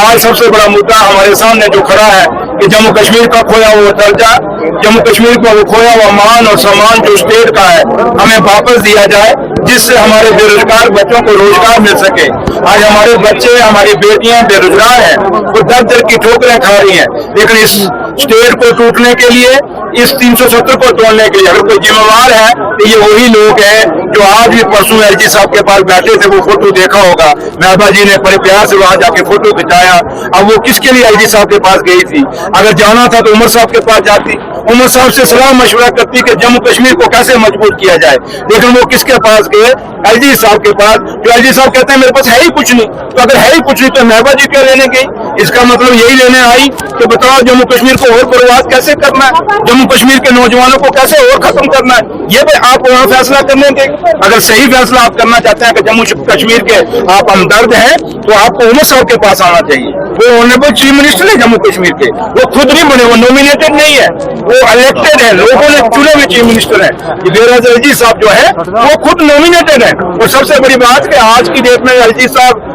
आज सबसे बड़ा मुद्दा हमारे सामने जो खड़ा है कि जम्मू कश्मीर का खोया हुआ दर्जा, जम्मू कश्मीर का वो खोया हुआ मान और सम्मान जो स्टेट का है हमें वापस दिया जाए, जिससे हमारे बेरोजगार बच्चों को रोजगार मिल सके। आज हमारे बच्चे, हमारी बेटियां बेरोजगार हैं, वो दर दर की ठोकरें खा रही हैं, लेकिन इस स्टेट को टूटने के लिए, इस 370 को तोड़ने के लिए अगर कोई जिम्मेवार है तो ये वही लोग हैं जो आज भी परसों एलजी साहब के पास बैठे थे। वो फोटो देखा होगा, महबा जी ने बड़े प्यार से वहां जाके फोटो खिंचाया। अब वो किसके लिए एलजी साहब के पास गई थी? अगर जाना था तो उमर साहब के पास जाती, उमर साहब से सलाह मशवरा करती कि जम्मू कश्मीर को कैसे मजबूत किया जाए, लेकिन वो किसके पास गए? एलजी साहब के पास। जो एलजी साहब कहते हैं मेरे पास है ही कुछ नहीं, तो अगर है ही कुछ नहीं तो महबा जी क्या लेने गई? इसका मतलब यही लेने आई कि बताओ जम्मू कश्मीर को और बर्बाद कैसे करना है, जम्मू कश्मीर के नौजवानों को कैसे और खत्म करना है, ये भी आप वहाँ फैसला करने के। अगर सही फैसला आप करना चाहते हैं कि जम्मू कश्मीर के आप हमदर्द हैं, तो आपको उमर साहब के पास आना चाहिए। वो ऑनरेबल चीफ मिनिस्टर है जम्मू कश्मीर के, वो खुद नहीं बने, वो नॉमिनेटेड नहीं है, वो इलेक्टेड है, लोगों ने चुने हुए चीफ मिनिस्टर है। एलजी साहब जो है वो खुद नॉमिनेटेड है। और सबसे बड़ी बात कि आज की डेट में एलजी साहब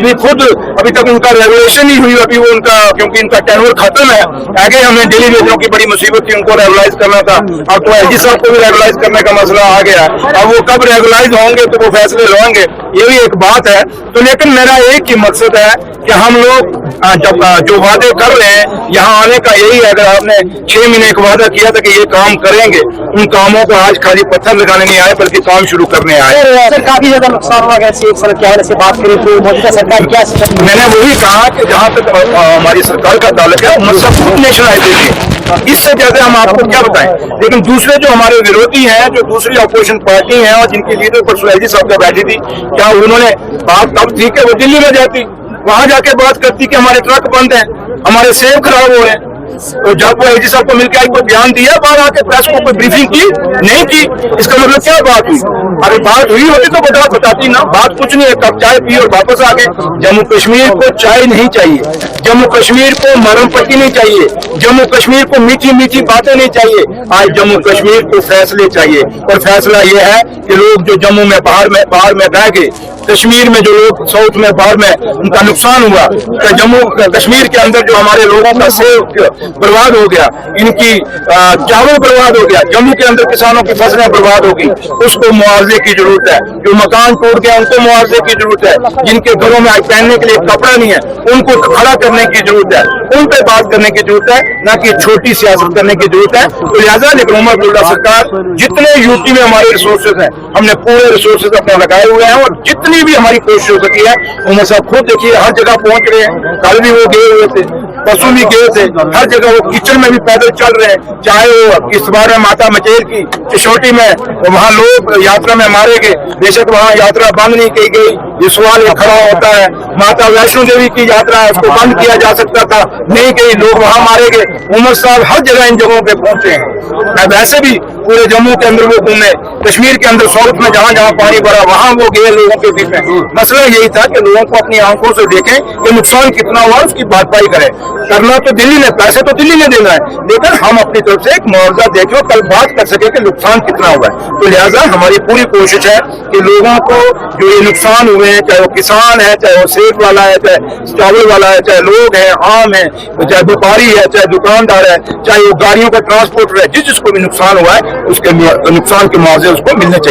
भी खुद अभी तक उनका रेगुलेशन नहीं हुई, अभी वो उनका क्योंकि इनका टेन्योर खत्म है। आगे हमें डेली वेजरों की बड़ी मुसीबत थी, उनको रेगुलाइज करना था। अब तो एलजी साहब को भी रेगुलाइज करने का मसला आ गया। अब वो कब रेगुलाइज होंगे तो वो फैसले लेंगे, ये भी एक बात है। तो लेकिन मेरा एक ही मकसद है कि हम लोग जब जो वादे कर रहे हैं यहाँ आने का यही है। अगर आपने 6 महीने का वादा किया था कि ये काम करेंगे, उन कामों को आज खाली पत्थर लगाने नहीं आए बल्कि काम शुरू करने आए। सर काफी ज्यादा नुकसान हुआ, से बात करें तो मौजूदा सरकार क्या? मैंने वही कहा कि जहाँ तक हमारी सरकार का ताल्लुक है मतलब खुद नेशनलाइजेशन, इससे ज्यादा हम आपको क्या बताएं। लेकिन दूसरे जो हमारे विरोधी हैं, जो दूसरी अपोजिशन पार्टी हैं और जिनकी लीडर परसों एलजी साहब का बैठी थी, क्या उन्होंने बात तब थी कि वो दिल्ली में जाती, वहां जाके बात करती कि हमारे ट्रक बंद हैं, हमारे सेब खराब हो रहे हैं। तो जब वो एलजी साहब को मिलकर आई कोई बयान दिया, बाहर आके प्रेस को कोई ब्रीफिंग की नहीं की, इसका मतलब क्या बात हुई? अगर बात हुई होती तो बताती ना। बात कुछ नहीं है, कब चाय पी और वापस आ गए। जम्मू कश्मीर को चाय नहीं चाहिए, जम्मू कश्मीर को मरम पट्टी नहीं चाहिए, जम्मू कश्मीर को मीठी मीठी बातें नहीं चाहिए। आज जम्मू कश्मीर को फैसले चाहिए, और फैसला ये है कि लोग जो जम्मू में बाहर में रह गए, कश्मीर में जो लोग साउथ में बाहर में उनका नुकसान हुआ, जम्मू कश्मीर के अंदर जो हमारे लोगों का सेब बर्बाद हो गया, इनकी चावल बर्बाद हो गया, जम्मू के अंदर किसानों की फसलें बर्बाद हो गई, उसको मुआवजे की जरूरत है। जो मकान टूट गया उनको मुआवजे की जरूरत है। जिनके घरों में आज पहनने के लिए कपड़ा नहीं है उनको खड़ा करने की जरूरत है, उन पे बात करने की जरूरत है, ना कि छोटी सियासत करने की जरूरत है। तो लिहाजा लेकिन उमर अब्दुल्ला सरकार जितने यूपी में हमारे रिसोर्सेज हैं, हमने पूरे रिसोर्सेज अपने लगाए हुए हैं, और जितनी भी हमारी कोशिश हो सकी है, उमर साहब खुद देखिए हर जगह पहुंच रहे हैं। कल भी वो गए हुए थे, परसों भी गए थे, हर जगह वो किचन में भी पैदल चल रहे हैं। चाहे वो इस बार माता मचेल की चिशोटी में वहाँ लोग यात्रा में मारे गए, बेशक वहाँ यात्रा बंद नहीं की गई। ये सवाल ये खड़ा होता है, माता वैष्णो देवी की यात्रा है, उसको बंद किया जा सकता था, नहीं गई, लोग वहाँ मारे गए। उमर साहब हर जगह इन जगहों पे पहुंचे हैं। वैसे भी पूरे जम्मू के अंदर वो घूमे, कश्मीर के अंदर साउथ में जहाँ जहाँ पानी भरा वहाँ वो गए लोगों के बीच में। मसला यही था कि लोगों को अपनी आंखों से देखें कि नुकसान कितना हुआ, उसकी भरपाई करें। करना तो दिल्ली ने, पैसे तो दिल्ली ने देना है, लेकिन हम अपनी तरफ से एक मुआवजा देखें और कल बात कर सके कि नुकसान कितना हुआ है। तो लिहाजा हमारी पूरी कोशिश है कि लोगों को जो ये नुकसान हुए हैं, चाहे वो किसान है, चाहे वो सेब वाला है, चाहे चावल वाला है, चाहे लोग हैं, आम है, चाहे व्यापारी है, चाहे दुकानदार है, चाहे वो गाड़ियों का ट्रांसपोर्टर है, जिसको भी नुकसान हुआ है उसके नुकसान के मुआवजे उसको मिलने चाहिए।